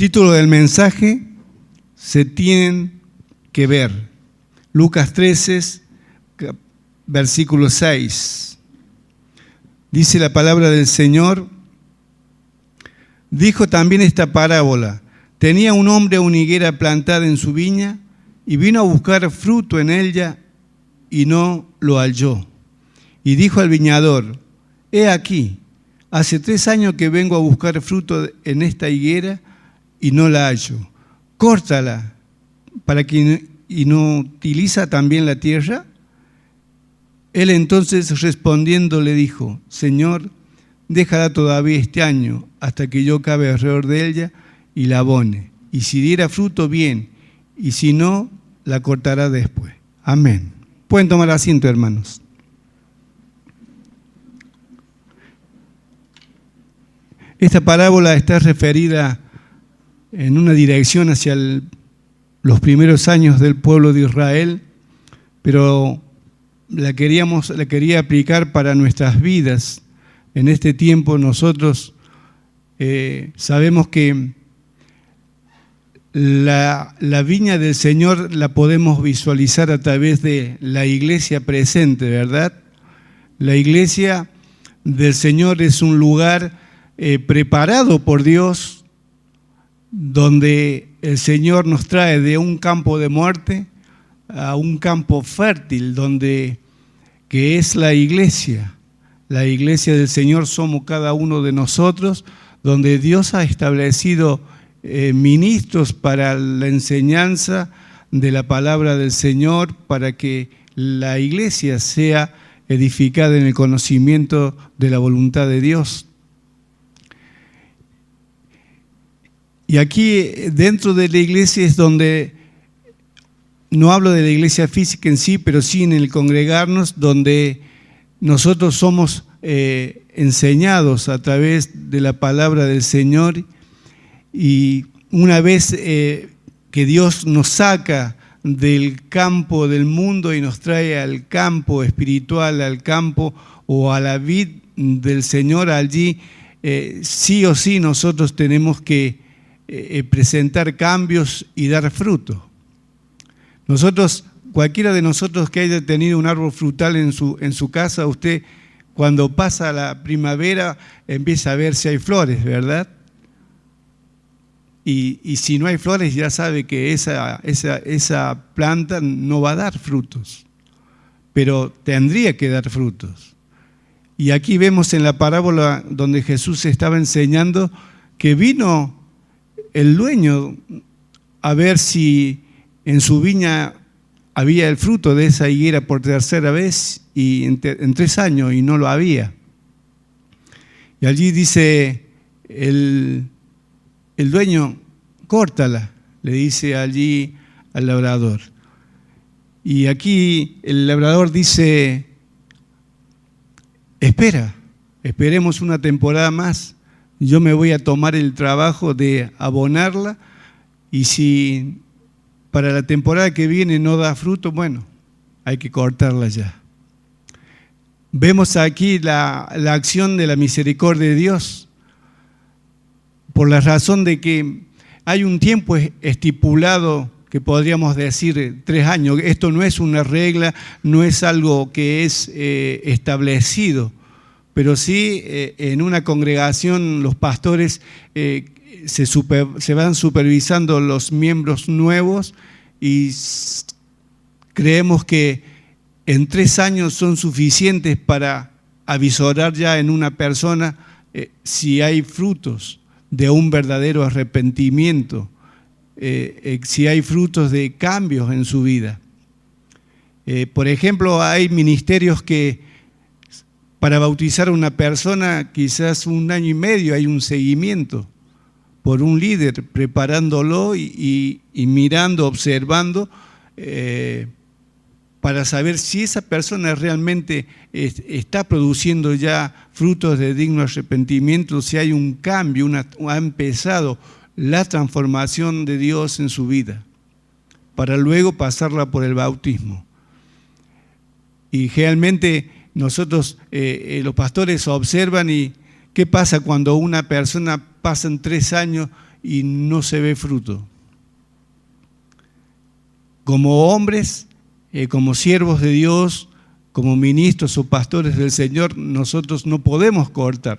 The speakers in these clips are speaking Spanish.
Título del mensaje: se tienen que ver. Lucas 13, versículo 6. Dice la palabra del Señor: dijo también esta parábola: tenía un hombre una higuera plantada en su viña, y vino a buscar fruto en ella, y no lo halló. Y dijo al viñador: he aquí, hace 3 años que vengo a buscar fruto en esta higuera, y no la hallo. Córtala, para que inutiliza también la tierra. Él entonces respondiendo le dijo: Señor, déjala todavía este año, hasta que yo cabe alrededor de ella y la abone. Y si diera fruto, bien, y si no, la cortará después. Amén. Pueden tomar asiento, hermanos. Esta parábola está referida en una dirección hacia los primeros años del pueblo de Israel, pero la quería aplicar para nuestras vidas. En este tiempo nosotros sabemos que la viña del Señor la podemos visualizar a través de la iglesia presente, ¿verdad? La iglesia del Señor es un lugar preparado por Dios, donde el Señor nos trae de un campo de muerte a un campo fértil, que es la iglesia. La iglesia del Señor somos cada uno de nosotros, donde Dios ha establecido ministros para la enseñanza de la palabra del Señor, para que la iglesia sea edificada en el conocimiento de la voluntad de Dios. Y aquí dentro de la iglesia es donde, no hablo de la iglesia física en sí, pero sí en el congregarnos, donde nosotros somos enseñados a través de la palabra del Señor. Y una vez que Dios nos saca del campo del mundo y nos trae al campo espiritual, al campo o a la vid del Señor, allí sí o sí nosotros tenemos que presentar cambios y dar fruto. Cualquiera de nosotros que haya tenido un árbol frutal en su casa, usted cuando pasa la primavera empieza a ver si hay flores, ¿verdad? Y si no hay flores ya sabe que esa planta no va a dar frutos, pero tendría que dar frutos. Y aquí vemos en la parábola donde Jesús estaba enseñando que vino el dueño a ver si en su viña había el fruto de esa higuera por 3ª vez y en 3 años, y no lo había. Y allí dice el dueño: córtala, le dice allí al labrador. Y aquí el labrador dice: esperemos una temporada más. Yo me voy a tomar el trabajo de abonarla, y si para la temporada que viene no da fruto, bueno, hay que cortarla ya. Vemos aquí la acción de la misericordia de Dios, por la razón de que hay un tiempo estipulado, que podríamos decir 3 años. Esto no es una regla, no es algo que es establecido, pero sí en una congregación los pastores se van supervisando los miembros nuevos, y creemos que en 3 años son suficientes para avisorar ya en una persona si hay frutos de un verdadero arrepentimiento, si hay frutos de cambios en su vida. Por ejemplo, hay ministerios que para bautizar a una persona quizás 1 año y medio hay un seguimiento por un líder, preparándolo y mirando, observando, para saber si esa persona realmente está produciendo ya frutos de digno arrepentimiento, si hay un cambio, ha empezado la transformación de Dios en su vida, para luego pasarla por el bautismo. Y realmente nosotros, los pastores, observan y qué pasa cuando una persona pasan 3 años y no se ve fruto. Como hombres, como siervos de Dios, como ministros o pastores del Señor, nosotros no podemos cortar,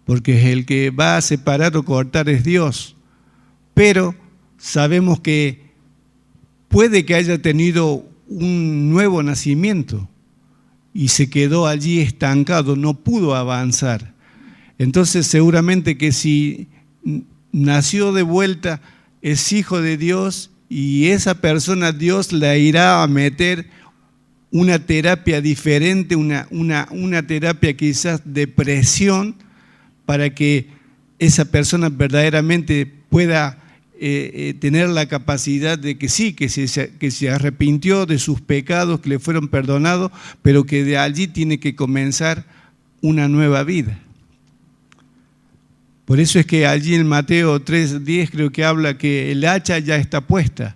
porque el que va a separar o cortar es Dios. Pero sabemos que puede que haya tenido un nuevo nacimiento y se quedó allí estancado, no pudo avanzar. Entonces seguramente que si nació de vuelta, es hijo de Dios, y esa persona Dios la irá a meter una terapia diferente, una terapia quizás de presión, para que esa persona verdaderamente pueda tener la capacidad de que sí, que se arrepintió de sus pecados, que le fueron perdonados, pero que de allí tiene que comenzar una nueva vida. Por eso es que allí en Mateo 3:10 creo que habla que el hacha ya está puesta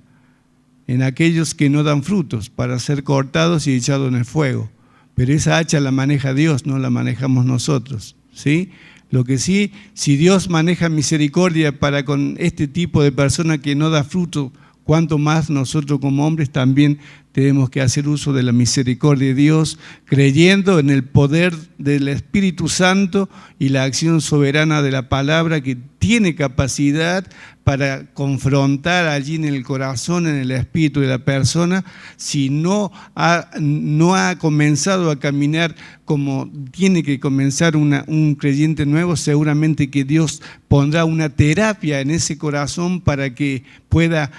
en aquellos que no dan frutos para ser cortados y echados en el fuego. Pero esa hacha la maneja Dios, no la manejamos nosotros, ¿sí? Lo que sí, si Dios maneja misericordia para con este tipo de persona que no da fruto, cuanto más nosotros como hombres también tenemos que hacer uso de la misericordia de Dios, creyendo en el poder del Espíritu Santo y la acción soberana de la palabra, que tiene capacidad para confrontar allí en el corazón, en el espíritu de la persona. Si no ha comenzado a caminar como tiene que comenzar un creyente nuevo, seguramente que Dios pondrá una terapia en ese corazón para que pueda,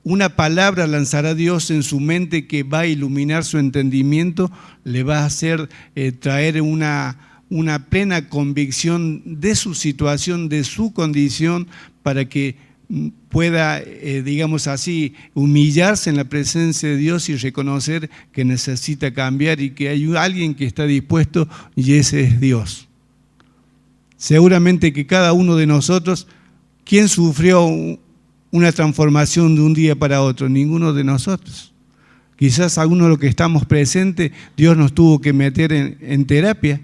una palabra lanzará Dios en su mente que va a iluminar su entendimiento, le va a hacer traer una plena convicción de su situación, de su condición, para que pueda, digamos así, humillarse en la presencia de Dios y reconocer que necesita cambiar y que hay alguien que está dispuesto, y ese es Dios. Seguramente que cada uno de nosotros, ¿quién sufrió una transformación de un día para otro? Ninguno de nosotros. Quizás algunos de los que estamos presentes, Dios nos tuvo que meter en terapia.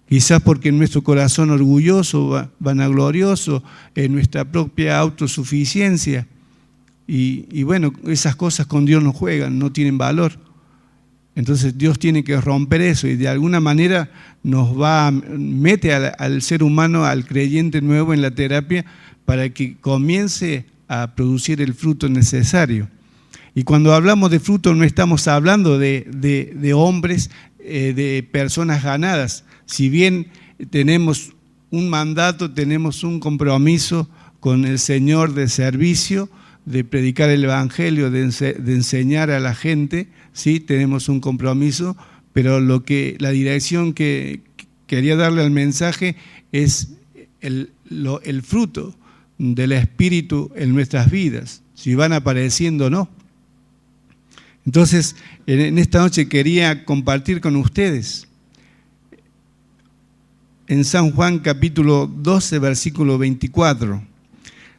Quizás porque en nuestro corazón orgulloso, vanaglorioso, en nuestra propia autosuficiencia. Y bueno, esas cosas con Dios no juegan, no tienen valor. Entonces Dios tiene que romper eso y de alguna manera mete al ser humano, al creyente nuevo en la terapia, para que comience a producir el fruto necesario. Y cuando hablamos de fruto no estamos hablando de hombres, de personas ganadas. Si bien tenemos un mandato, tenemos un compromiso con el Señor de servicio, de predicar el Evangelio, de enseñar a la gente, sí, tenemos un compromiso, pero la dirección que quería darle al mensaje es el fruto del Espíritu en nuestras vidas, si van apareciendo o no. Entonces, en esta noche quería compartir con ustedes en San Juan capítulo 12, versículo 24.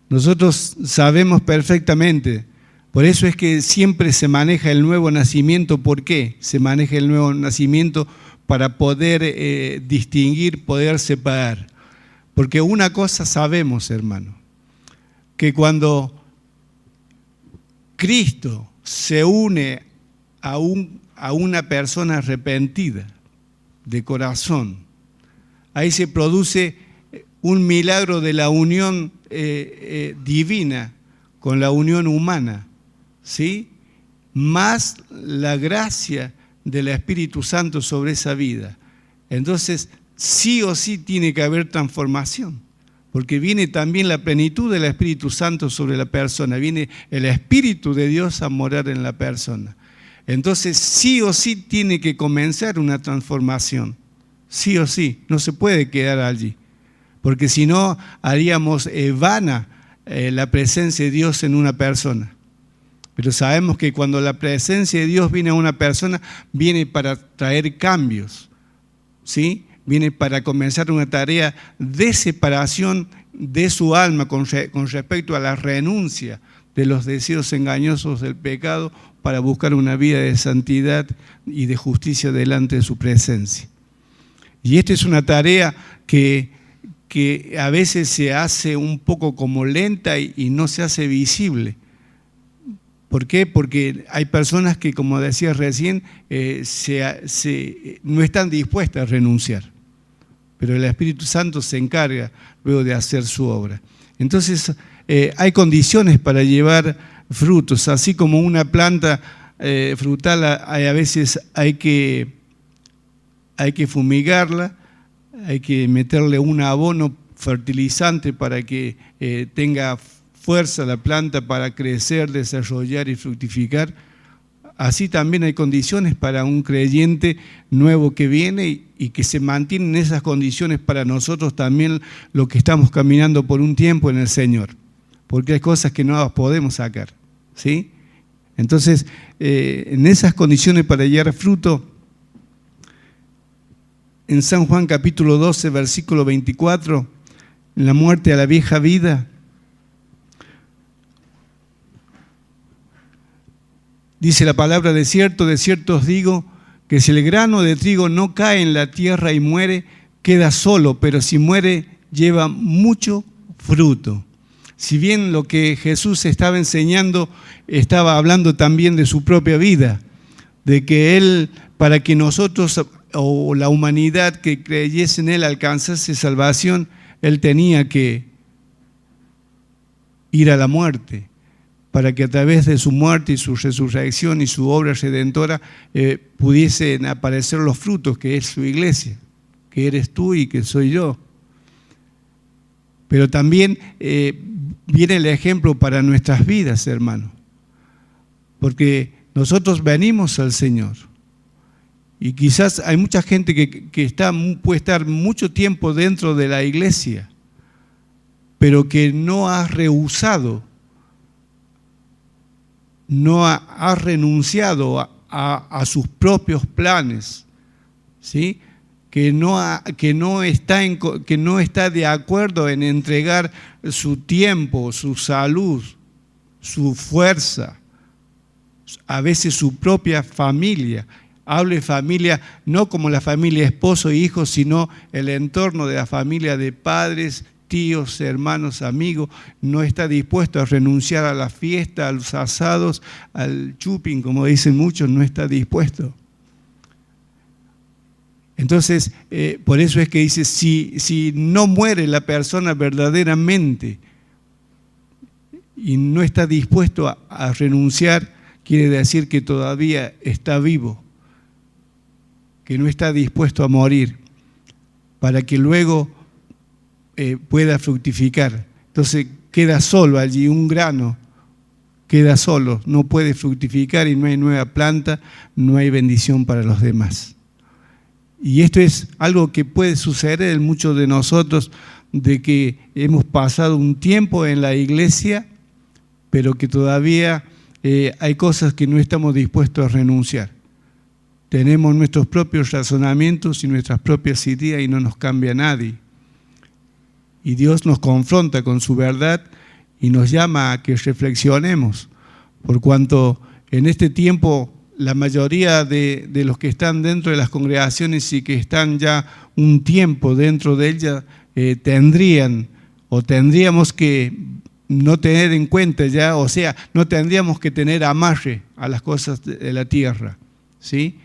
Nosotros sabemos perfectamente, por eso es que siempre se maneja el nuevo nacimiento. ¿Por qué se maneja el nuevo nacimiento? Para poder distinguir, poder separar. Porque una cosa sabemos, hermano, que cuando Cristo se une a una persona arrepentida de corazón, ahí se produce un milagro de la unión divina con la unión humana, ¿sí? Más la gracia del Espíritu Santo sobre esa vida. Entonces, sí o sí tiene que haber transformación, porque viene también la plenitud del Espíritu Santo sobre la persona, viene el Espíritu de Dios a morar en la persona. Entonces, sí o sí tiene que comenzar una transformación. Sí o sí, no se puede quedar allí, porque si no haríamos vana la presencia de Dios en una persona. Pero sabemos que cuando la presencia de Dios viene a una persona, viene para traer cambios, ¿sí? Viene para comenzar una tarea de separación de su alma con respecto a la renuncia de los deseos engañosos del pecado, para buscar una vida de santidad y de justicia delante de su presencia. Y esta es una tarea que que a veces se hace un poco como lenta y no se hace visible. ¿Por qué? Porque hay personas que, como decías recién, no están dispuestas a renunciar. Pero el Espíritu Santo se encarga luego de hacer su obra. Entonces, hay condiciones para llevar frutos, así como una planta frutal, a veces hay que fumigarla, hay que meterle un abono fertilizante para que tenga fuerza la planta para crecer, desarrollar y fructificar. Así también hay condiciones para un creyente nuevo que viene y que se mantienen esas condiciones para nosotros también, los que estamos caminando por un tiempo en el Señor, porque hay cosas que no las podemos sacar, ¿sí? Entonces, en esas condiciones para llevar fruto, en San Juan capítulo 12, versículo 24, en la muerte a la vieja vida, dice la palabra: de cierto os digo, que si el grano de trigo no cae en la tierra y muere, queda solo, pero si muere, lleva mucho fruto. Si bien lo que Jesús estaba enseñando, estaba hablando también de su propia vida, de que Él, para que nosotros o la humanidad que creyese en Él alcanzase salvación, Él tenía que ir a la muerte, para que a través de su muerte y su resurrección y su obra redentora pudiesen aparecer los frutos, que es su iglesia, que eres tú y que soy yo. Pero también viene el ejemplo para nuestras vidas, hermano, porque nosotros venimos al Señor. Y quizás hay mucha gente que puede estar mucho tiempo dentro de la iglesia, pero que no ha rehusado, no ha renunciado a sus propios planes, ¿sí? Que no está de acuerdo en entregar su tiempo, su salud, su fuerza, a veces su propia familia. Hablo de familia no como la familia esposo e hijos, sino el entorno de la familia de padres, tíos, hermanos, amigos. No está dispuesto a renunciar a la fiesta, a los asados, al chuping, como dicen muchos, no está dispuesto. Entonces, por eso es que dice, si no muere la persona verdaderamente y no está dispuesto a renunciar, quiere decir que todavía está vivo, que no está dispuesto a morir, para que luego pueda fructificar. Entonces queda solo allí, un grano queda solo, no puede fructificar y no hay nueva planta, no hay bendición para los demás. Y esto es algo que puede suceder en muchos de nosotros, de que hemos pasado un tiempo en la iglesia, pero que todavía hay cosas que no estamos dispuestos a renunciar. Tenemos nuestros propios razonamientos y nuestras propias ideas y no nos cambia nadie. Y Dios nos confronta con su verdad y nos llama a que reflexionemos, por cuanto en este tiempo la mayoría de los que están dentro de las congregaciones y que están ya un tiempo dentro de ellas tendríamos que no tener en cuenta ya, o sea, no tendríamos que tener amarre a las cosas de la tierra, ¿sí?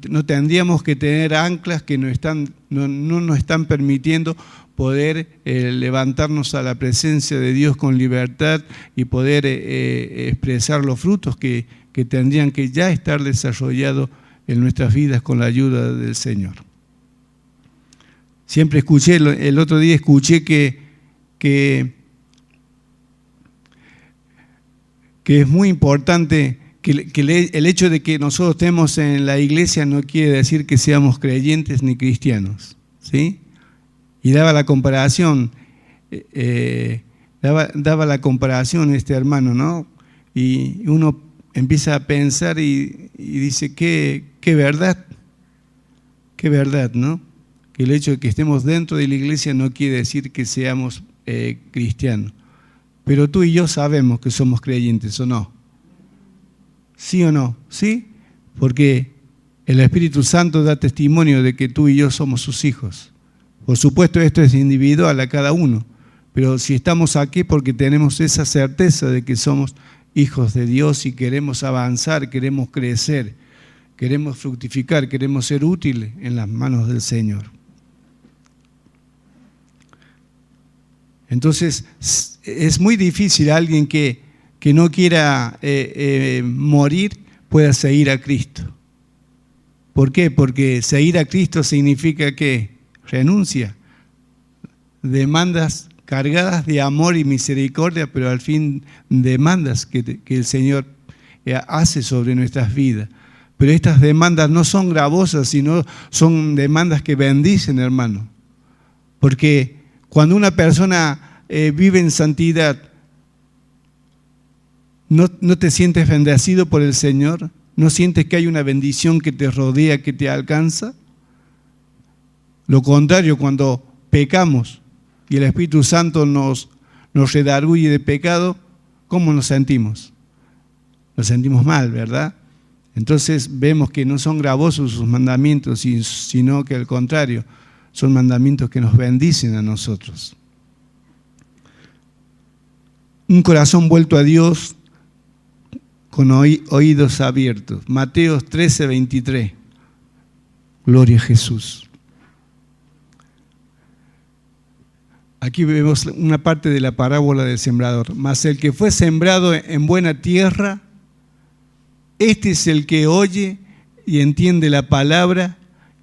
No tendríamos que tener anclas que no nos están permitiendo poder levantarnos a la presencia de Dios con libertad y poder expresar los frutos que tendrían que ya estar desarrollados en nuestras vidas con la ayuda del Señor. Siempre escuché, el otro día escuché que es muy importante que el hecho de que nosotros estemos en la iglesia no quiere decir que seamos creyentes ni cristianos, ¿sí? Y daba la comparación, daba la comparación este hermano, ¿no? Y uno empieza a pensar y dice, qué verdad, ¿no? Que el hecho de que estemos dentro de la iglesia no quiere decir que seamos cristianos. Pero tú y yo sabemos que somos creyentes, ¿o no? ¿Sí o no? ¿Sí? Porque el Espíritu Santo da testimonio de que tú y yo somos sus hijos. Por supuesto, esto es individual a cada uno, pero si estamos aquí porque tenemos esa certeza de que somos hijos de Dios y queremos avanzar, queremos crecer, queremos fructificar, queremos ser útiles en las manos del Señor. Entonces, es muy difícil alguien que no quiera morir pueda seguir a Cristo. ¿Por qué? Porque seguir a Cristo significa que renuncia, demandas cargadas de amor y misericordia, pero al fin demandas que el Señor hace sobre nuestras vidas. Pero estas demandas no son gravosas, sino son demandas que bendicen, hermano. Porque cuando una persona vive en santidad, ¿no te sientes bendecido por el Señor? ¿No sientes que hay una bendición que te rodea, que te alcanza? Lo contrario, cuando pecamos y el Espíritu Santo nos redarguye de pecado, ¿cómo nos sentimos? Nos sentimos mal, ¿verdad? Entonces vemos que no son gravosos sus mandamientos, sino que al contrario, son mandamientos que nos bendicen a nosotros. Un corazón vuelto a Dios con oídos abiertos. Mateo 13:23. Gloria a Jesús. Aquí vemos una parte de la parábola del sembrador. Mas el que fue sembrado en buena tierra, este es el que oye y entiende la palabra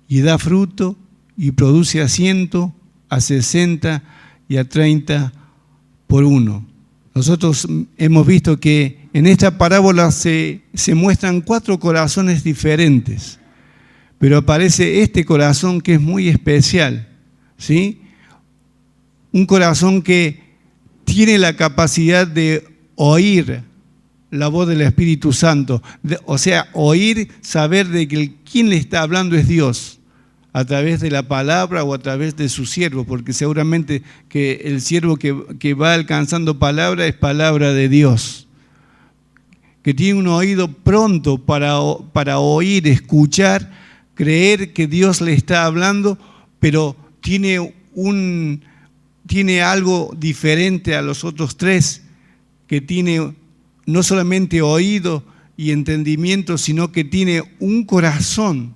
y da fruto y produce a 100, a 60 y a 30 por uno. Nosotros hemos visto que en esta parábola se muestran 4 corazones diferentes, pero aparece este corazón que es muy especial, ¿sí? Un corazón que tiene la capacidad de oír la voz del Espíritu Santo, o sea, oír, saber de que quien le está hablando es Dios, a través de la palabra o a través de su siervo, porque seguramente que el siervo que va alcanzando palabra es palabra de Dios, que tiene un oído pronto para oír, escuchar, creer que Dios le está hablando, pero tiene algo diferente a los otros 3, que tiene no solamente oído y entendimiento, sino que tiene un corazón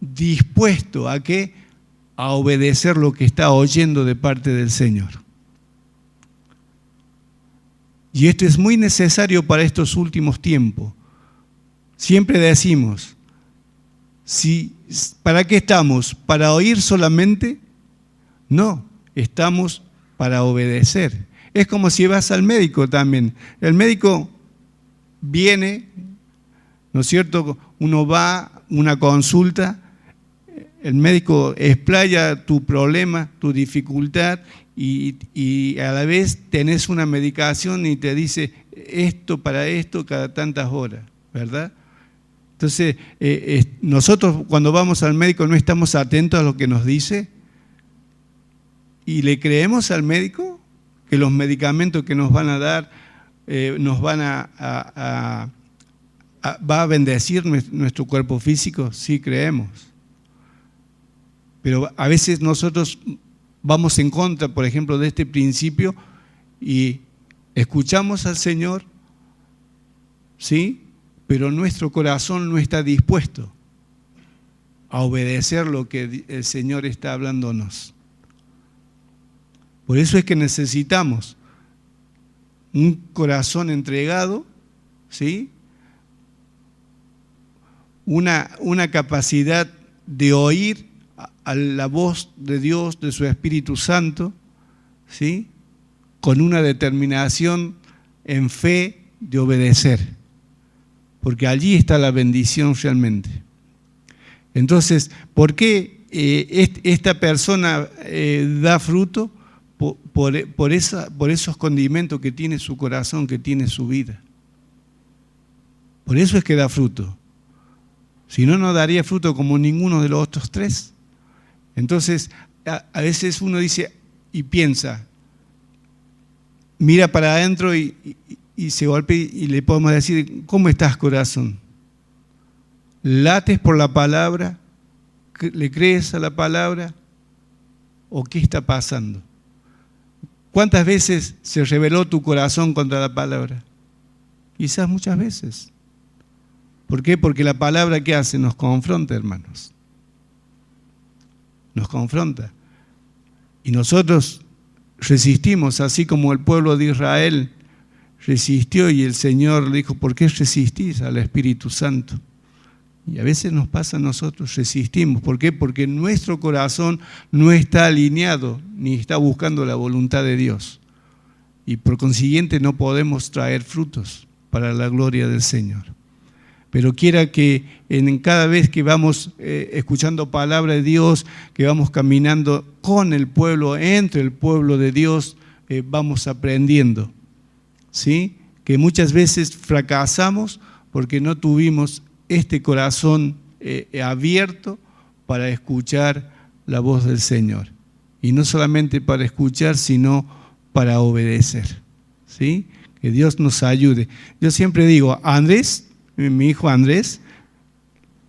dispuesto a ¿qué? A obedecer lo que está oyendo de parte del Señor. Y esto es muy necesario para estos últimos tiempos. Siempre decimos, ¿para qué estamos? ¿Para oír solamente? No, estamos para obedecer. Es como si vas al médico también. El médico viene, ¿no es cierto? Uno va a una consulta, el médico explaya tu problema, tu dificultad y a la vez tenés una medicación y te dice esto para esto cada tantas horas, ¿verdad? Entonces, nosotros cuando vamos al médico no estamos atentos a lo que nos dice y le creemos al médico que los medicamentos que nos van a dar nos van va a bendecir nuestro cuerpo físico. Sí, creemos. Pero a veces nosotros vamos en contra, por ejemplo, de este principio y escuchamos al Señor, ¿sí? Pero nuestro corazón no está dispuesto a obedecer lo que el Señor está hablándonos. Por eso es que necesitamos un corazón entregado, ¿sí? Una capacidad de oír a la voz de Dios, de su Espíritu Santo, ¿sí? Con una determinación en fe de obedecer, porque allí está la bendición realmente. Entonces, ¿por qué esta persona da fruto? Por esos condimentos que tiene su corazón, que tiene su vida. Por eso es que da fruto. Si no, no daría fruto como ninguno de los otros 3. Entonces, a veces uno dice y piensa, mira para adentro y se golpea y le podemos decir, ¿cómo estás, corazón? ¿Lates por la palabra? ¿Le crees a la palabra? ¿O qué está pasando? ¿Cuántas veces se rebeló tu corazón contra la palabra? Quizás muchas veces. ¿Por qué? Porque la palabra, ¿qué hace? Nos confronta, hermanos. Nos confronta. Y nosotros resistimos, así como el pueblo de Israel resistió y el Señor le dijo, ¿por qué resistís al Espíritu Santo? Y a veces nos pasa a nosotros, resistimos. ¿Por qué? Porque nuestro corazón no está alineado ni está buscando la voluntad de Dios. Y por consiguiente no podemos traer frutos para la gloria del Señor. Pero quiera que en cada vez que vamos escuchando palabra de Dios, que vamos caminando con el pueblo, entre el pueblo de Dios, vamos aprendiendo. ¿Sí? Que muchas veces fracasamos porque no tuvimos este corazón abierto para escuchar la voz del Señor. Y no solamente para escuchar, sino para obedecer. ¿Sí? Que Dios nos ayude. Yo siempre digo, Andrés, mi hijo Andrés,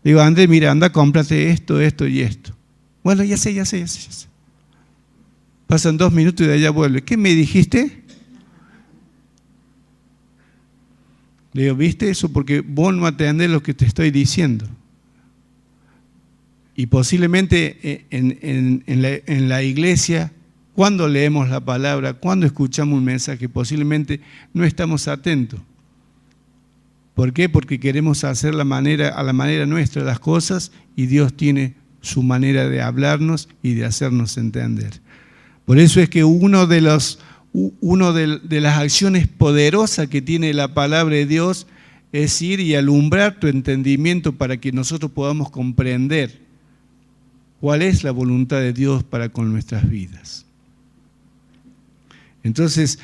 digo, Andrés, mira, anda, cómprate esto, esto y esto. Bueno, ya sé. Pasan 2 minutos y de allá vuelve. ¿Qué me dijiste? Le digo, ¿viste eso? Porque vos no atendés lo que te estoy diciendo. Y posiblemente en la iglesia, cuando leemos la palabra, cuando escuchamos un mensaje, posiblemente no estamos atentos. ¿Por qué? Porque queremos hacer a la manera nuestra las cosas y Dios tiene su manera de hablarnos y de hacernos entender. Por eso es que una de las acciones poderosas que tiene la palabra de Dios es ir y alumbrar tu entendimiento para que nosotros podamos comprender cuál es la voluntad de Dios para con nuestras vidas. Entonces,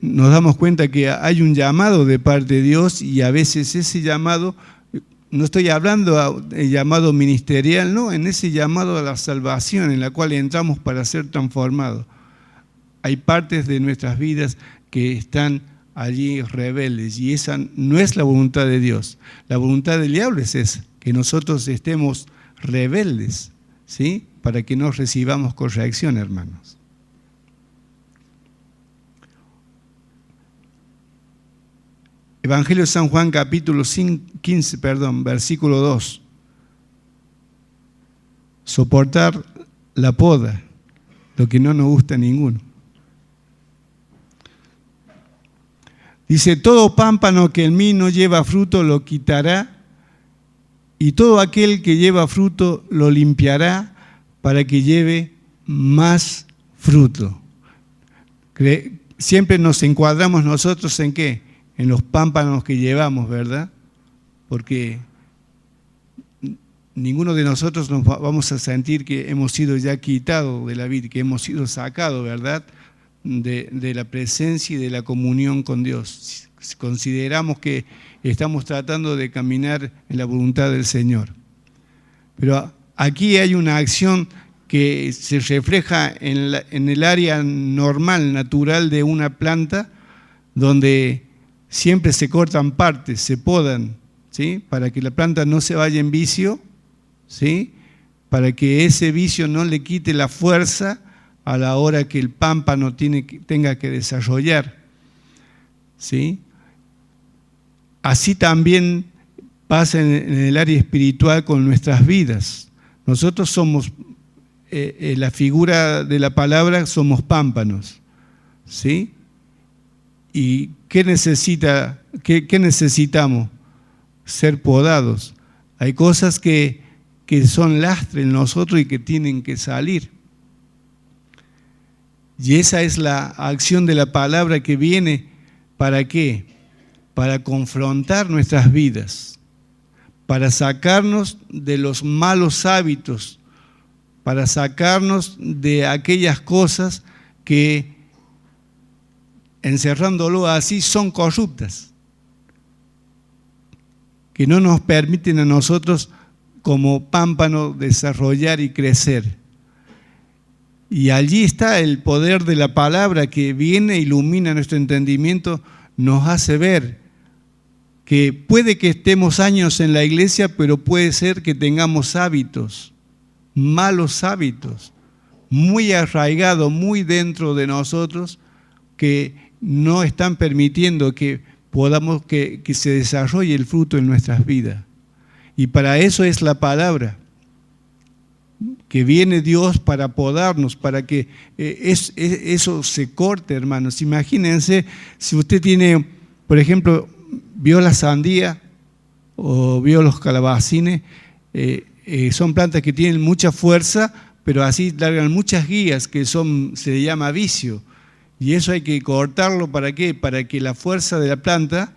nos damos cuenta que hay un llamado de parte de Dios y a veces ese llamado, no estoy hablando de llamado ministerial, no, en ese llamado a la salvación en la cual entramos para ser transformados. Hay partes de nuestras vidas que están allí rebeldes y esa no es la voluntad de Dios. La voluntad del diablo es esa, que nosotros estemos rebeldes, ¿sí? Para que no recibamos corrección, hermanos. Evangelio de San Juan, capítulo 15, versículo 2. Soportar la poda, lo que no nos gusta a ninguno. Dice, todo pámpano que en mí no lleva fruto lo quitará, y todo aquel que lleva fruto lo limpiará para que lleve más fruto. Siempre nos encuadramos nosotros ¿en qué? En los pámpanos que llevamos, ¿verdad? Porque ninguno de nosotros nos vamos a sentir que hemos sido ya quitados de la vida, que hemos sido sacados, ¿verdad? De la presencia y de la comunión con Dios. Consideramos que estamos tratando de caminar en la voluntad del Señor. Pero aquí hay una acción que se refleja en el área normal, natural de una planta, donde siempre se cortan partes, se podan, ¿sí? Para que la planta no se vaya en vicio, ¿sí? Para que ese vicio no le quite la fuerza a la hora que el pámpano tenga que desarrollar, ¿sí? Así también pasa en el área espiritual con nuestras vidas. Nosotros somos, la figura de la palabra, somos pámpanos, ¿sí? ¿Y qué necesitamos? Ser podados. Hay cosas que son lastre en nosotros y que tienen que salir. Y esa es la acción de la palabra que viene, ¿para qué? Para confrontar nuestras vidas, para sacarnos de los malos hábitos, para sacarnos de aquellas cosas que, encerrándolo así, son corruptas, que no nos permiten a nosotros como pámpano desarrollar y crecer. Y allí está el poder de la palabra que viene, ilumina nuestro entendimiento, nos hace ver que puede que estemos años en la iglesia, pero puede ser que tengamos hábitos, malos hábitos, muy arraigados, muy dentro de nosotros, que no están permitiendo que podamos que se desarrolle el fruto en nuestras vidas. Y para eso es la palabra, que viene Dios para podarnos, para que eso se corte, hermanos. Imagínense, si usted tiene, por ejemplo, vio la sandía o vio los calabacines, son plantas que tienen mucha fuerza, pero así largan muchas guías que se llama vicio. Y eso hay que cortarlo, ¿para qué? Para que la fuerza de la planta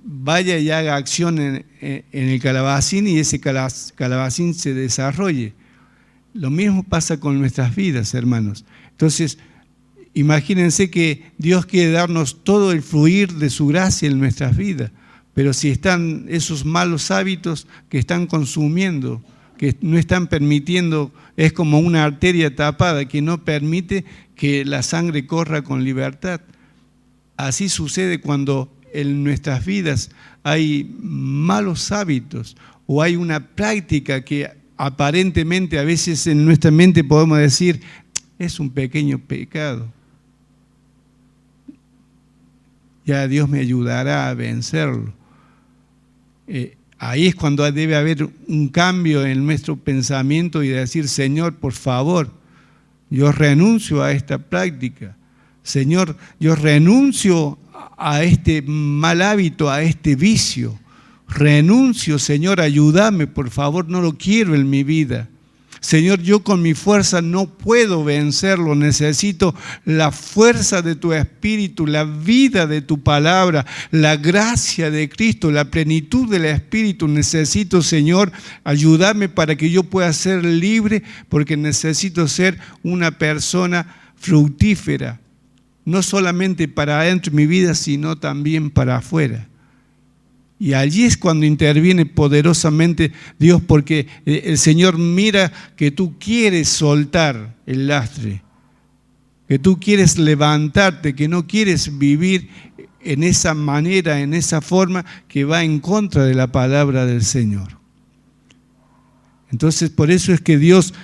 vaya y haga acción en el calabacín y ese calabacín se desarrolle. Lo mismo pasa con nuestras vidas, hermanos. Entonces, imagínense que Dios quiere darnos todo el fluir de su gracia en nuestras vidas, pero si están esos malos hábitos que están consumiendo, que no están permitiendo, es como una arteria tapada que no permite que la sangre corra con libertad. Así sucede cuando en nuestras vidas hay malos hábitos o hay una práctica que aparentemente a veces en nuestra mente podemos decir, es un pequeño pecado. Ya Dios me ayudará a vencerlo. Ahí es cuando debe haber un cambio en nuestro pensamiento y decir, Señor, por favor, yo renuncio a esta práctica. Señor, yo renuncio a este mal hábito, a este vicio. Renuncio, Señor, ayúdame, por favor, no lo quiero en mi vida. Señor, yo con mi fuerza no puedo vencerlo, necesito la fuerza de tu Espíritu, la vida de tu palabra, la gracia de Cristo, la plenitud del Espíritu. Necesito, Señor, ayúdame para que yo pueda ser libre, porque necesito ser una persona fructífera, no solamente para adentro de mi vida, sino también para afuera. Y allí es cuando interviene poderosamente Dios, porque el Señor mira que tú quieres soltar el lastre, que tú quieres levantarte, que no quieres vivir en esa manera, en esa forma que va en contra de la palabra del Señor. Entonces, por eso es que Dios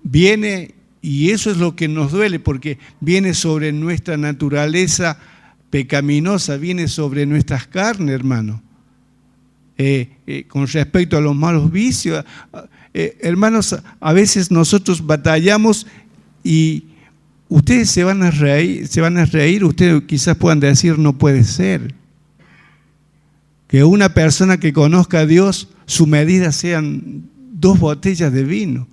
viene, y eso es lo que nos duele, porque viene sobre nuestra naturaleza pecaminosa, viene sobre nuestras carnes, hermano. Con respecto a los malos vicios, hermanos, a veces nosotros batallamos y ustedes se van a reír, ustedes quizás puedan decir, no puede ser que una persona que conozca a Dios, su medida sean 2 botellas de vino.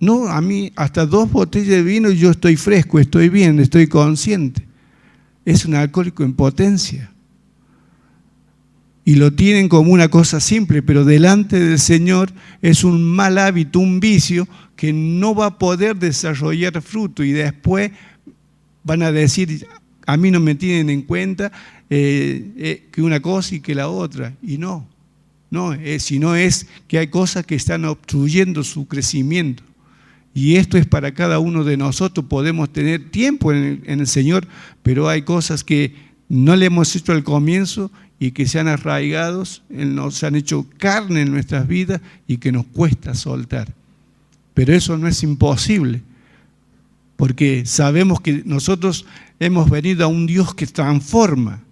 No, a mí hasta 2 botellas de vino y yo estoy fresco, estoy bien, estoy consciente. Es un alcohólico en potencia. Y lo tienen como una cosa simple, pero delante del Señor es un mal hábito, un vicio que no va a poder desarrollar fruto y después van a decir, a mí no me tienen en cuenta que una cosa y que la otra. Y no, sino es que hay cosas que están obstruyendo su crecimiento. Y esto es para cada uno de nosotros. Podemos tener tiempo en el Señor, pero hay cosas que no le hemos hecho al comienzo y que se han arraigado, se han hecho carne en nuestras vidas y que nos cuesta soltar. Pero eso no es imposible, porque sabemos que nosotros hemos venido a un Dios que transforma.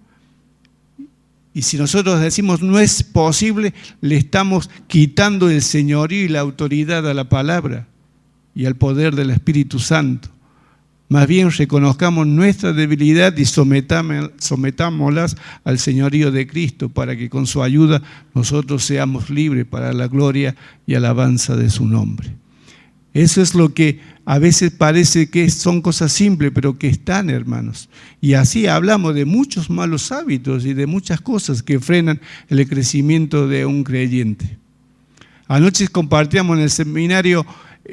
Y si nosotros decimos no es posible, le estamos quitando el señorío y la autoridad a la palabra y al poder del Espíritu Santo. Más bien reconozcamos nuestra debilidad y sometámoslas al señorío de Cristo para que con su ayuda nosotros seamos libres para la gloria y alabanza de su nombre. Eso es lo que a veces parece que son cosas simples, pero que están, hermanos. Y así hablamos de muchos malos hábitos y de muchas cosas que frenan el crecimiento de un creyente. Anoche compartíamos en el seminario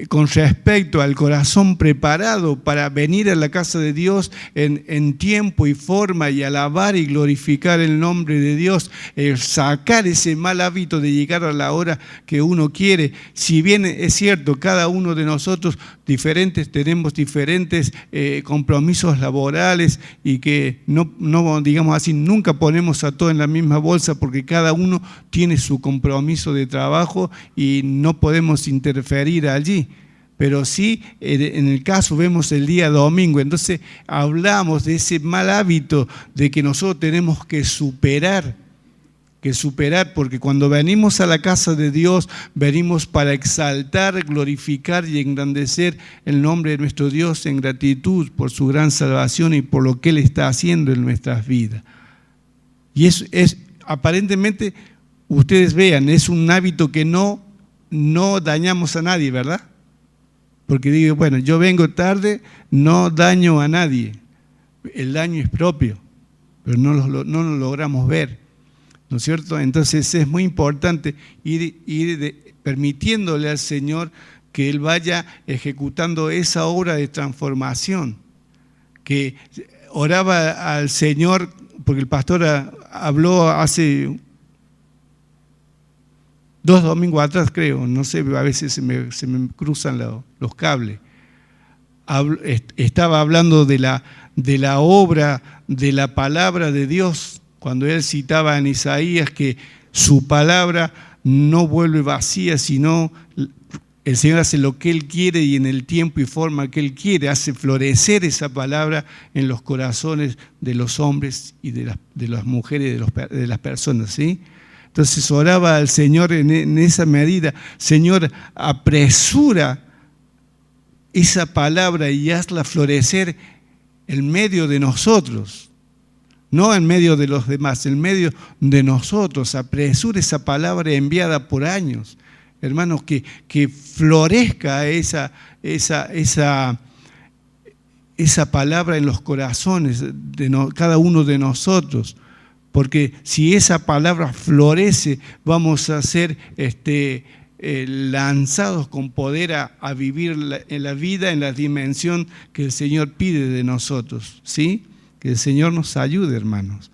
con respecto al corazón preparado para venir a la casa de Dios en tiempo y forma y alabar y glorificar el nombre de Dios, sacar ese mal hábito de llegar a la hora que uno quiere. Si bien es cierto, cada uno de nosotros tenemos diferentes compromisos laborales y que no, digamos así, nunca ponemos a todo en la misma bolsa porque cada uno tiene su compromiso de trabajo y no podemos interferir allí. pero sí en el caso vemos el día domingo. Entonces hablamos de ese mal hábito de que nosotros tenemos que superar, porque cuando venimos a la casa de Dios, venimos para exaltar, glorificar y engrandecer el nombre de nuestro Dios en gratitud por su gran salvación y por lo que Él está haciendo en nuestras vidas. Y es aparentemente, ustedes vean, es un hábito que no dañamos a nadie, ¿verdad? Porque digo, bueno, yo vengo tarde, no daño a nadie. El daño es propio, pero no lo logramos ver, ¿no es cierto? Entonces es muy importante ir permitiéndole al Señor que Él vaya ejecutando esa obra de transformación. Que oraba al Señor, porque el pastor habló hace 2 domingos atrás, creo, no sé, a veces se me cruzan los cables. Estaba hablando de la obra, de la palabra de Dios, cuando él citaba en Isaías que su palabra no vuelve vacía, sino el Señor hace lo que Él quiere y en el tiempo y forma que Él quiere, hace florecer esa palabra en los corazones de los hombres y de las mujeres y de las personas, ¿sí? Entonces oraba al Señor en esa medida: Señor, apresura esa palabra y hazla florecer en medio de nosotros, no en medio de los demás, en medio de nosotros. Apresura esa palabra enviada por años, hermanos, que florezca esa palabra en los corazones de cada uno de nosotros. Porque si esa palabra florece, vamos a ser lanzados con poder a vivir en la vida, en la dimensión que el Señor pide de nosotros, ¿sí? Que el Señor nos ayude, hermanos.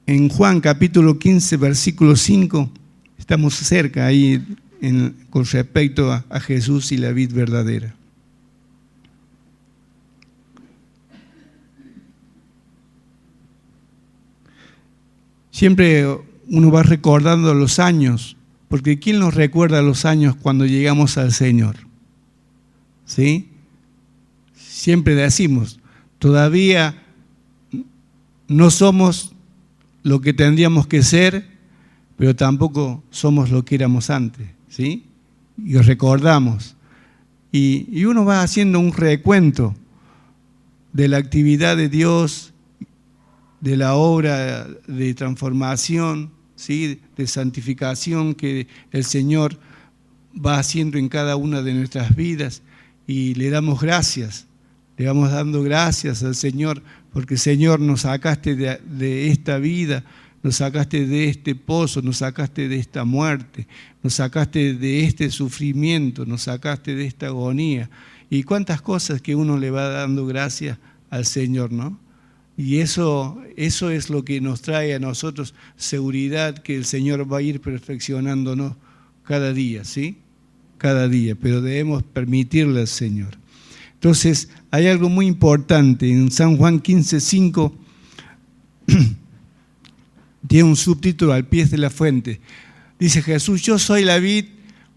En Juan capítulo 15, versículo 5, estamos cerca ahí con respecto a Jesús y la vid verdadera. Siempre uno va recordando los años, porque ¿quién nos recuerda los años cuando llegamos al Señor? ¿Sí? Siempre decimos, todavía no somos lo que tendríamos que ser, pero tampoco somos lo que éramos antes, ¿sí? Y recordamos. Y uno va haciendo un recuento de la actividad de Dios, de la obra de transformación, ¿sí? De santificación que el Señor va haciendo en cada una de nuestras vidas, y le damos gracias, le vamos dando gracias al Señor, porque Señor, nos sacaste de esta vida, nos sacaste de este pozo, nos sacaste de esta muerte, nos sacaste de este sufrimiento, nos sacaste de esta agonía, y cuántas cosas que uno le va dando gracias al Señor, ¿no? Y eso es lo que nos trae a nosotros seguridad que el Señor va a ir perfeccionándonos cada día, ¿sí? Cada día, pero debemos permitirle al Señor. Entonces, hay algo muy importante en San Juan 15:5, tiene un subtítulo: al pie de la fuente. Dice Jesús: yo soy la vid,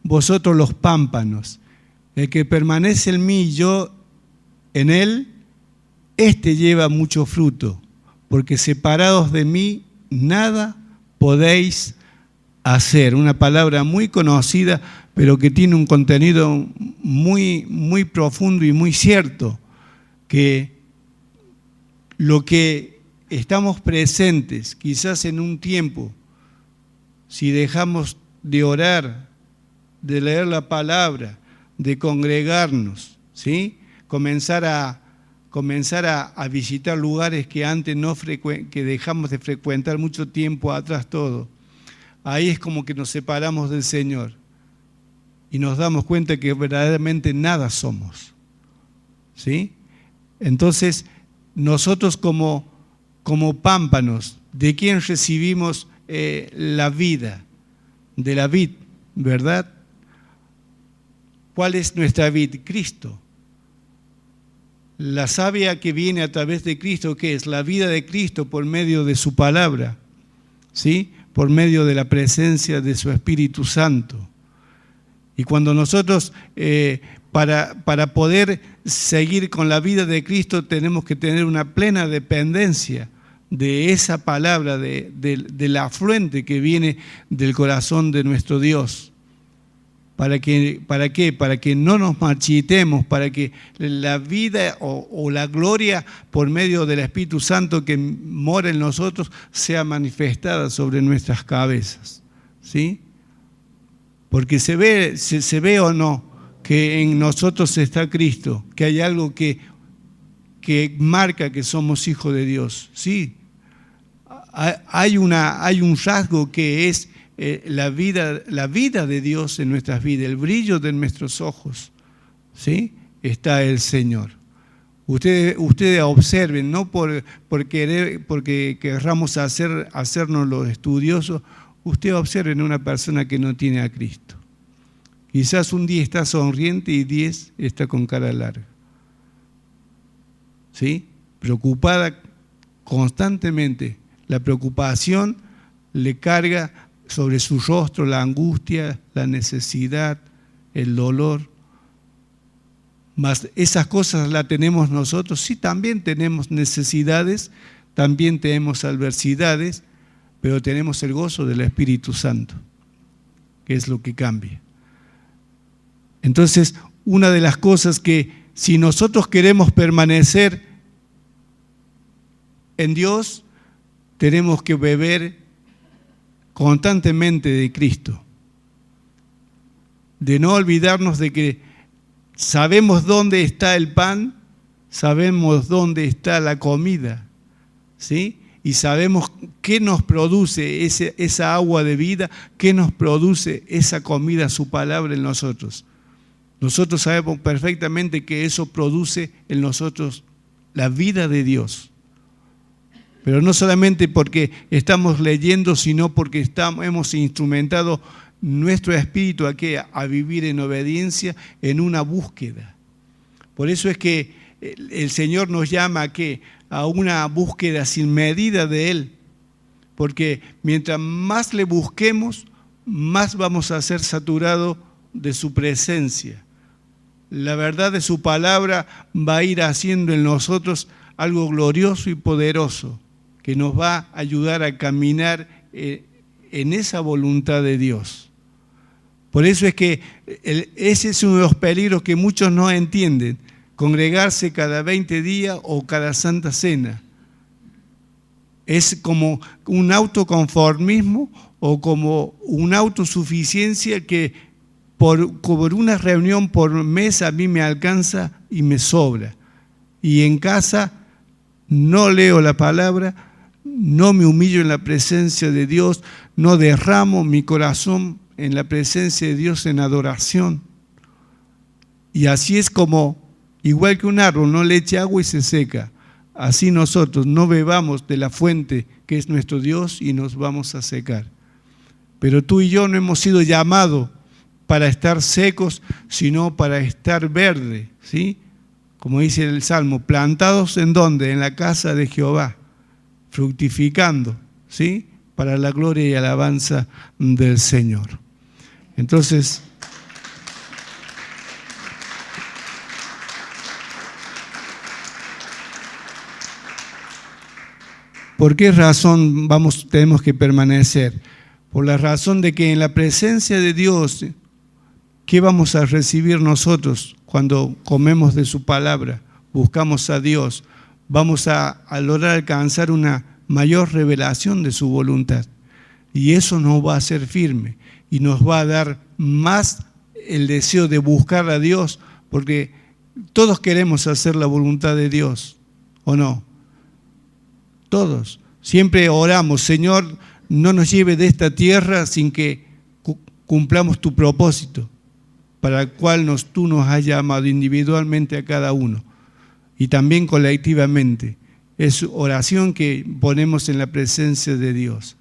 vosotros los pámpanos. El que permanece en mí y yo en él, este lleva mucho fruto, porque separados de mí nada podéis hacer. Una palabra muy conocida, pero que tiene un contenido muy, muy profundo y muy cierto, que lo que estamos presentes, quizás en un tiempo, si dejamos de orar, de leer la palabra, de congregarnos, ¿sí? Comenzar a visitar lugares que antes que dejamos de frecuentar mucho tiempo atrás todo. Ahí es como que nos separamos del Señor y nos damos cuenta que verdaderamente nada somos, ¿sí? Entonces, nosotros como pámpanos, ¿de quién recibimos la vida? De la vid, ¿verdad? ¿Cuál es nuestra vid? Cristo. La savia que viene a través de Cristo, ¿qué es? La vida de Cristo por medio de su palabra, ¿sí? por medio de la presencia de su Espíritu Santo. Y cuando nosotros, para poder seguir con la vida de Cristo, tenemos que tener una plena dependencia de esa palabra, del afluente que viene del corazón de nuestro Dios. ¿Para qué? Para que no nos marchitemos, para que la vida o la gloria por medio del Espíritu Santo que mora en nosotros sea manifestada sobre nuestras cabezas, ¿sí? Porque se ve o no que en nosotros está Cristo, que hay algo que marca que somos hijos de Dios, ¿sí? Hay un rasgo que es la vida de Dios en nuestras vidas, el brillo de nuestros ojos, ¿sí? Está el Señor. Ustedes observen, no porque querramos hacernos los estudiosos, ustedes observen una persona que no tiene a Cristo. Quizás un día está sonriente y 10 está con cara larga, ¿sí? Preocupada constantemente. La preocupación le carga sobre su rostro la angustia, la necesidad, el dolor. Mas esas cosas las tenemos nosotros. Sí, también tenemos necesidades, también tenemos adversidades, pero tenemos el gozo del Espíritu Santo, que es lo que cambia. Entonces, una de las cosas que si nosotros queremos permanecer en Dios, tenemos que beber constantemente de Cristo, de no olvidarnos de que sabemos dónde está el pan, sabemos dónde está la comida, ¿sí? Y sabemos qué nos produce esa agua de vida, qué nos produce esa comida, su palabra en nosotros. Nosotros sabemos perfectamente que eso produce en nosotros la vida de Dios. Pero no solamente porque estamos leyendo, sino porque hemos instrumentado nuestro espíritu a vivir en obediencia, en una búsqueda. Por eso es que el Señor nos llama a una búsqueda sin medida de Él. Porque mientras más le busquemos, más vamos a ser saturados de su presencia. La verdad de su palabra va a ir haciendo en nosotros algo glorioso y poderoso, que nos va a ayudar a caminar en esa voluntad de Dios. Por eso es que ese es uno de los peligros que muchos no entienden, congregarse cada 20 días o cada Santa Cena. Es como un autoconformismo o como una autosuficiencia que por una reunión por mes a mí me alcanza y me sobra. Y en casa no leo la palabra, no me humillo en la presencia de Dios, no derramo mi corazón en la presencia de Dios en adoración. Y así es como, igual que un árbol no le echa agua y se seca, así nosotros no bebamos de la fuente que es nuestro Dios y nos vamos a secar. Pero tú y yo no hemos sido llamados para estar secos, sino para estar verdes, ¿sí? Como dice el Salmo, plantados ¿en dónde? En la casa de Jehová, fructificando, ¿sí? Para la gloria y alabanza del Señor. Entonces, ¿por qué razón tenemos que permanecer? Por la razón de que en la presencia de Dios, ¿qué vamos a recibir nosotros cuando comemos de su palabra? Buscamos a Dios. Vamos a lograr alcanzar una mayor revelación de su voluntad. Y eso nos va a hacer firme y nos va a dar más el deseo de buscar a Dios, porque todos queremos hacer la voluntad de Dios, ¿o no? Todos. Siempre oramos, Señor, no nos lleve de esta tierra sin que cumplamos tu propósito, para el cual tú nos has llamado individualmente a cada uno y también colectivamente. Es oración que ponemos en la presencia de Dios,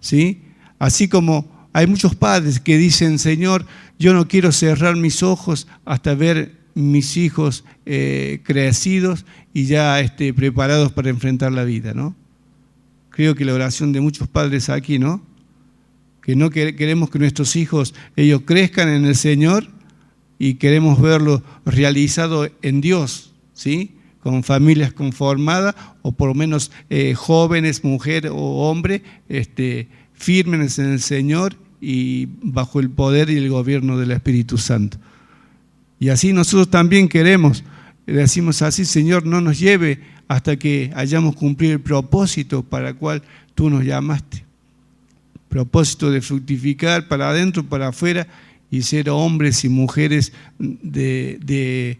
¿sí? Así como hay muchos padres que dicen, Señor, yo no quiero cerrar mis ojos hasta ver mis hijos crecidos y ya preparados para enfrentar la vida, ¿no? Creo que la oración de muchos padres aquí, ¿no? que no queremos que nuestros hijos, ellos crezcan en el Señor y queremos verlo realizado en Dios, ¿sí? Con familias conformadas o por lo menos jóvenes, mujer o hombre, firmes en el Señor y bajo el poder y el gobierno del Espíritu Santo. Y así nosotros también queremos, decimos así: Señor, no nos lleve hasta que hayamos cumplido el propósito para el cual tú nos llamaste. Propósito de fructificar para adentro, para afuera y ser hombres y mujeres de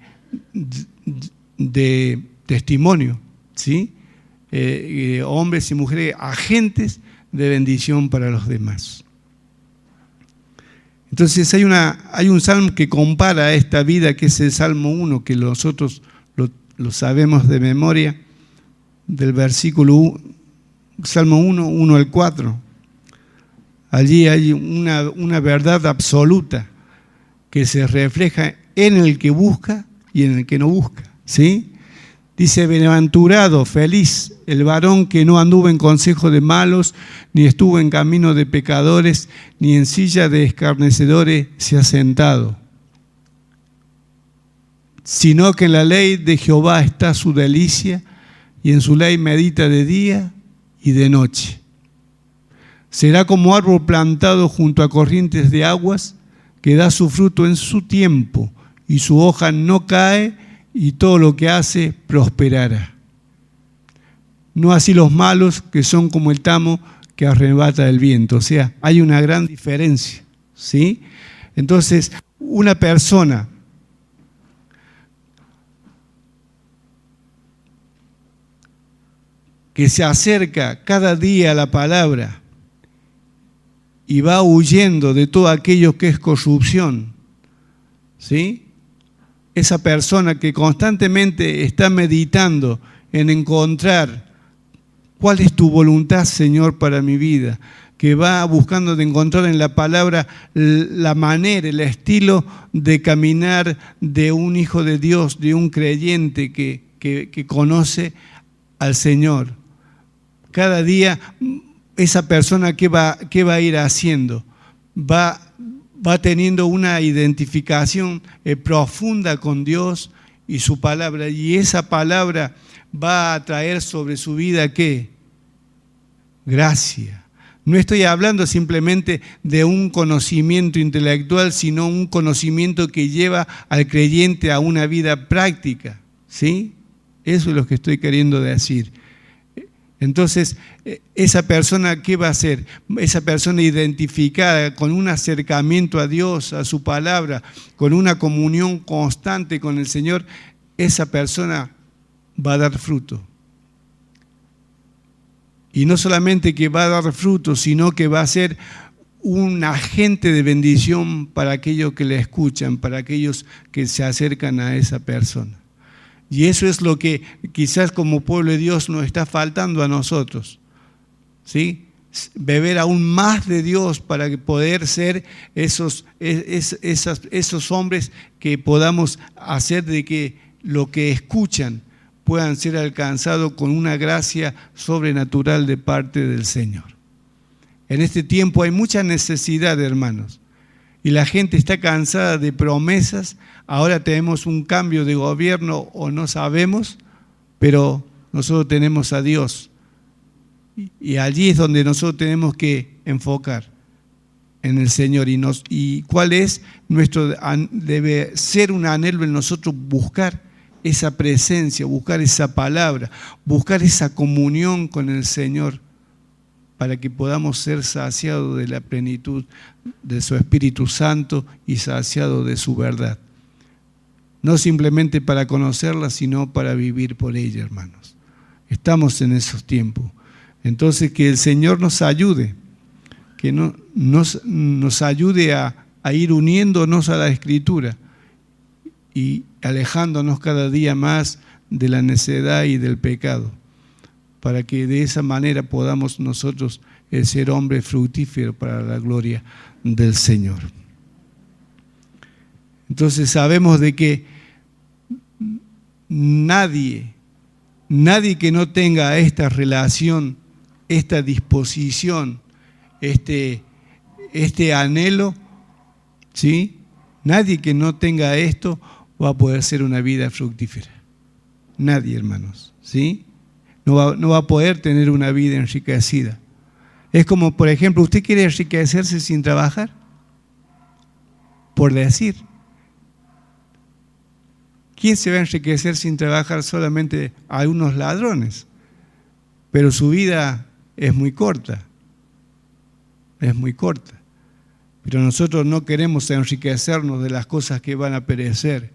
testimonio, ¿sí? Hombres y mujeres agentes de bendición para los demás. Entonces hay un salmo que compara esta vida, que es el Salmo 1, que nosotros lo sabemos de memoria, del versículo Salmo 1 al 4. Allí hay una verdad absoluta que se refleja en el que busca y en el que no busca, ¿sí? Dice: bienaventurado, feliz, el varón que no anduvo en consejo de malos, ni estuvo en camino de pecadores, ni en silla de escarnecedores se ha sentado, sino que en la ley de Jehová está su delicia, y en su ley medita de día y de noche. Será como árbol plantado junto a corrientes de aguas, que da su fruto en su tiempo, y su hoja no cae, y todo lo que hace prosperará. No así los malos, que son como el tamo que arrebata el viento. O sea, hay una gran diferencia, ¿sí? Entonces, una persona que se acerca cada día a la palabra y va huyendo de todo aquello que es corrupción, ¿sí? Esa persona que constantemente está meditando en encontrar cuál es tu voluntad, Señor, para mi vida, que va buscando de encontrar en la palabra la manera, el estilo de caminar de un hijo de Dios, de un creyente que conoce al Señor. Cada día esa persona, ¿qué va a ir haciendo? Va teniendo una identificación profunda con Dios y su palabra, y esa palabra va a traer sobre su vida, ¿qué? Gracia. No estoy hablando simplemente de un conocimiento intelectual, sino un conocimiento que lleva al creyente a una vida práctica, ¿sí? Eso es lo que estoy queriendo decir. Entonces, esa persona, ¿qué va a hacer? Esa persona identificada con un acercamiento a Dios, a su palabra, con una comunión constante con el Señor, esa persona va a dar fruto. Y no solamente que va a dar fruto, sino que va a ser un agente de bendición para aquellos que le escuchan, para aquellos que se acercan a esa persona. Y eso es lo que quizás como pueblo de Dios nos está faltando a nosotros, ¿sí? Beber aún más de Dios para poder ser esos hombres que podamos hacer de que lo que escuchan puedan ser alcanzados con una gracia sobrenatural de parte del Señor. En este tiempo hay mucha necesidad, hermanos, y la gente está cansada de promesas. Ahora tenemos un cambio de gobierno o no sabemos, pero nosotros tenemos a Dios. Y allí es donde nosotros tenemos que enfocar en el Señor. ¿Y cuál es debe ser un anhelo en nosotros? Buscar esa presencia, buscar esa palabra, buscar esa comunión con el Señor, para que podamos ser saciados de la plenitud de su Espíritu Santo y saciados de su verdad. No simplemente para conocerla, sino para vivir por ella, hermanos. Estamos en esos tiempos. Entonces, que el Señor nos ayude, que nos ayude a ir uniéndonos a la Escritura y alejándonos cada día más de la necedad y del pecado, para que de esa manera podamos nosotros ser hombres fructíferos para la gloria del Señor. Entonces sabemos de que nadie que no tenga esta relación, esta disposición, este anhelo, ¿sí? Nadie que no tenga esto va a poder ser una vida fructífera. Nadie, hermanos, ¿sí? No va a poder tener una vida enriquecida. Es como, por ejemplo, ¿usted quiere enriquecerse sin trabajar? Por decir. ¿Quién se va a enriquecer sin trabajar? Solamente algunos ladrones. Pero su vida es muy corta. Es muy corta. Pero nosotros no queremos enriquecernos de las cosas que van a perecer,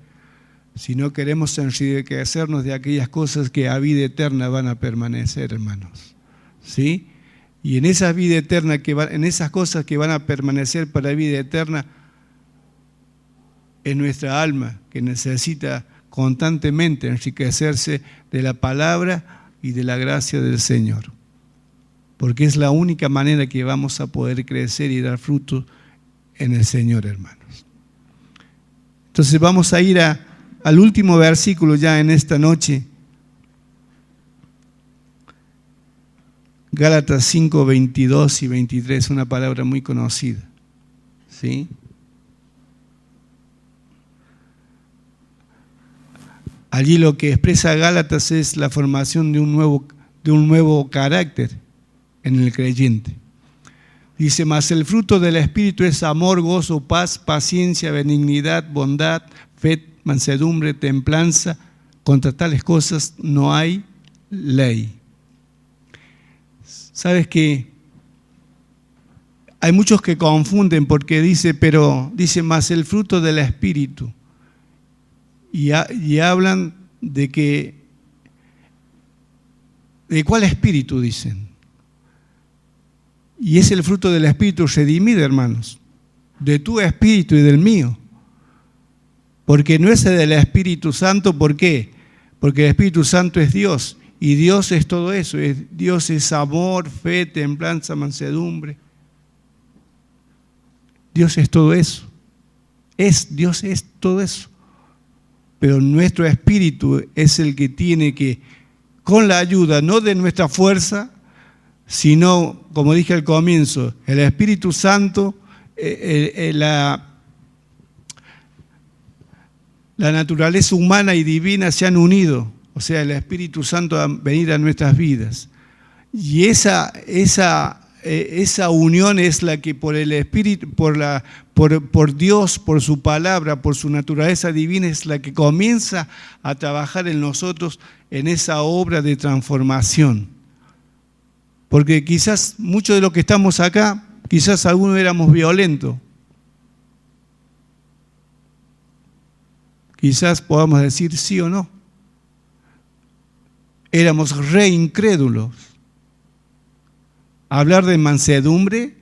sino queremos enriquecernos de aquellas cosas que a vida eterna van a permanecer, hermanos. ¿Sí? Y en esa vida eterna, en esas cosas que van a permanecer para vida eterna, es nuestra alma que necesita constantemente enriquecerse de la palabra y de la gracia del Señor. Porque es la única manera que vamos a poder crecer y dar fruto en el Señor, hermanos. Entonces vamos a ir al último versículo ya en esta noche. Gálatas 5, 22 y 23, una palabra muy conocida. ¿Sí? Allí lo que expresa Gálatas es la formación de un nuevo carácter en el creyente. Dice, mas el fruto del Espíritu es amor, gozo, paz, paciencia, benignidad, bondad, fe, mansedumbre, templanza. Contra tales cosas no hay ley. ¿Sabes qué? Hay muchos que confunden porque dice, más el fruto del Espíritu. Y hablan ¿de cuál espíritu dicen? Y es el fruto del Espíritu redimido, hermanos, de tu espíritu y del mío. Porque no es del Espíritu Santo, ¿por qué? Porque el Espíritu Santo es Dios, y Dios es todo eso. Dios es amor, fe, templanza, mansedumbre. Dios es todo eso. Dios es todo eso. Pero nuestro espíritu es el que tiene que, con la ayuda no de nuestra fuerza, sino, como dije al comienzo, el Espíritu Santo, la naturaleza humana y divina se han unido, o sea, el Espíritu Santo va a venir a nuestras vidas. Y esa unión es la que por el Espíritu, por Dios, por su palabra, por su naturaleza divina, es la que comienza a trabajar en nosotros en esa obra de transformación. Porque quizás muchos de los que estamos acá, quizás algunos éramos violentos. Quizás podamos decir sí o no. Éramos re incrédulos. Hablar de mansedumbre,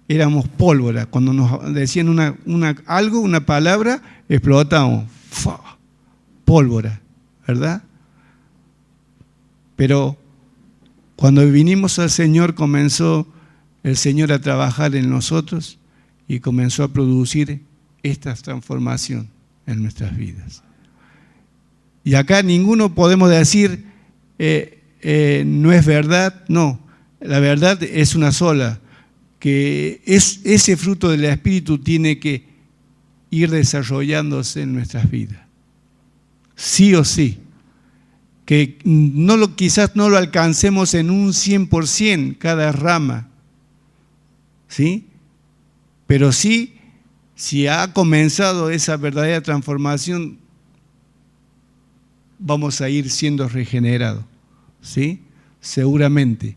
éramos pólvora. Cuando nos decían una palabra, explotábamos. ¡Fua! Pólvora, ¿verdad? Pero cuando vinimos al Señor, comenzó el Señor a trabajar en nosotros y comenzó a producir esta transformación en nuestras vidas. Y acá ninguno podemos decir, no es verdad, no. La verdad es una sola, que ese fruto del Espíritu tiene que ir desarrollándose en nuestras vidas. Sí o sí. Que quizás no lo alcancemos en un 100% cada rama, ¿sí? Pero sí, si ha comenzado esa verdadera transformación, vamos a ir siendo regenerados, ¿sí? Seguramente.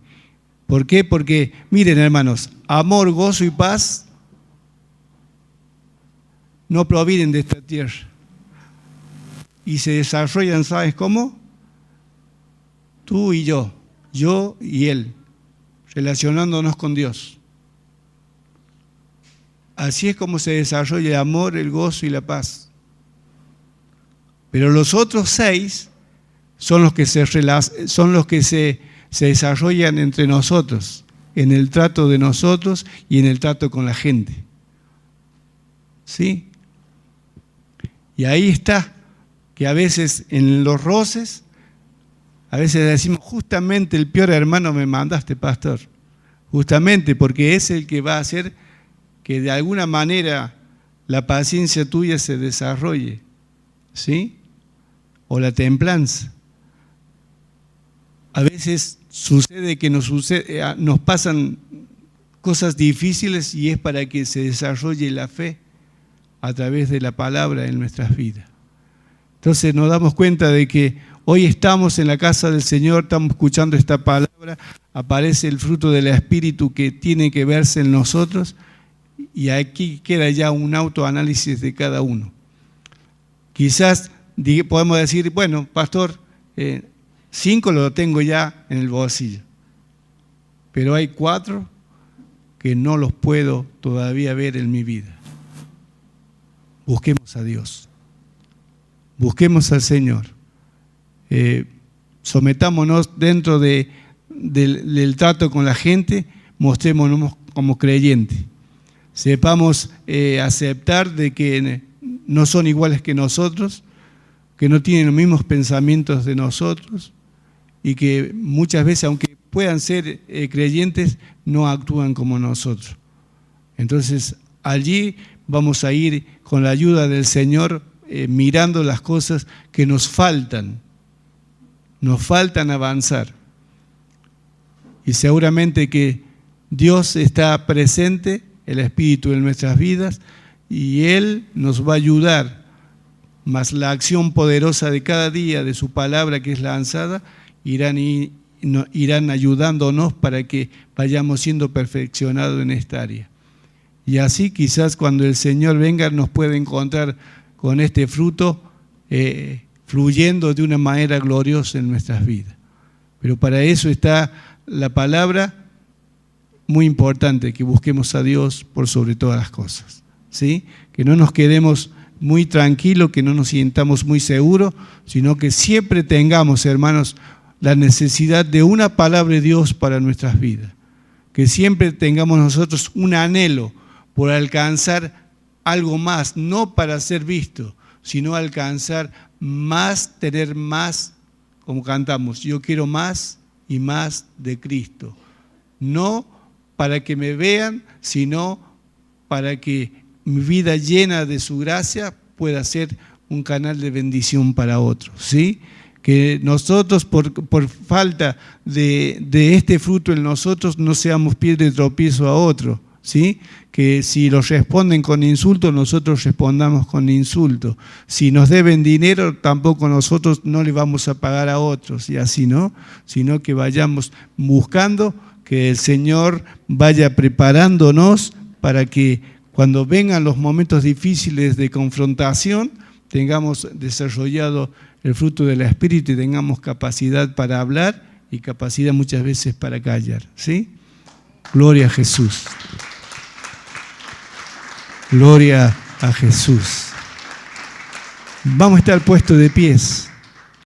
¿Por qué? Porque, miren, hermanos, amor, gozo y paz no provienen de esta tierra y se desarrollan, ¿sabes cómo? Tú y yo y Él, relacionándonos con Dios. Así es como se desarrolla el amor, el gozo y la paz. Pero los otros 6 son los que se desarrollan entre nosotros, en el trato de nosotros y en el trato con la gente. ¿Sí? Y ahí está, que a veces en los roces, a veces decimos, justamente el peor hermano me mandaste, pastor. Justamente porque es el que va a hacer que de alguna manera la paciencia tuya se desarrolle, ¿sí? O la templanza. A veces sucede que nos pasan cosas difíciles y es para que se desarrolle la fe a través de la palabra en nuestras vidas. Entonces nos damos cuenta de que hoy estamos en la casa del Señor, estamos escuchando esta palabra, aparece el fruto del Espíritu que tiene que verse en nosotros y aquí queda ya un autoanálisis de cada uno. Quizás podemos decir, bueno, pastor, 5 lo tengo ya en el bolsillo, pero hay 4 que no los puedo todavía ver en mi vida. Busquemos a Dios, busquemos al Señor, sometámonos dentro del trato con la gente, mostrémonos como creyentes, sepamos aceptar de que no son iguales que nosotros, que no tienen los mismos pensamientos de nosotros y que muchas veces, aunque puedan ser creyentes, no actúan como nosotros. Entonces, allí vamos a ir con la ayuda del Señor mirando las cosas que nos faltan avanzar. Y seguramente que Dios está presente, el Espíritu en nuestras vidas, y Él nos va a ayudar, más la acción poderosa de cada día de su palabra que es lanzada, irán ayudándonos para que vayamos siendo perfeccionados en esta área. Y así quizás cuando el Señor venga nos pueda encontrar con este fruto fluyendo de una manera gloriosa en nuestras vidas. Pero para eso está la palabra, muy importante, que busquemos a Dios por sobre todas las cosas, ¿sí? Que no nos quedemos muy tranquilos, que no nos sintamos muy seguros, sino que siempre tengamos, hermanos, la necesidad de una palabra de Dios para nuestras vidas. Que siempre tengamos nosotros un anhelo por alcanzar algo más, no para ser visto, sino alcanzar más, tener más, como cantamos, yo quiero más y más de Cristo. No para que me vean, sino para que mi vida llena de su gracia pueda ser un canal de bendición para otros, ¿sí? Que nosotros por falta de este fruto en nosotros no seamos piedra de tropiezo a otro, ¿sí? Que si los responden con insulto, nosotros respondamos con insulto. Si nos deben dinero, tampoco nosotros no le vamos a pagar a otros, y así no, sino que vayamos buscando que el Señor vaya preparándonos para que cuando vengan los momentos difíciles de confrontación, tengamos desarrollado el fruto del Espíritu y tengamos capacidad para hablar y capacidad muchas veces para callar, ¿sí? Gloria a Jesús. Gloria a Jesús. Vamos a estar puestos de pies.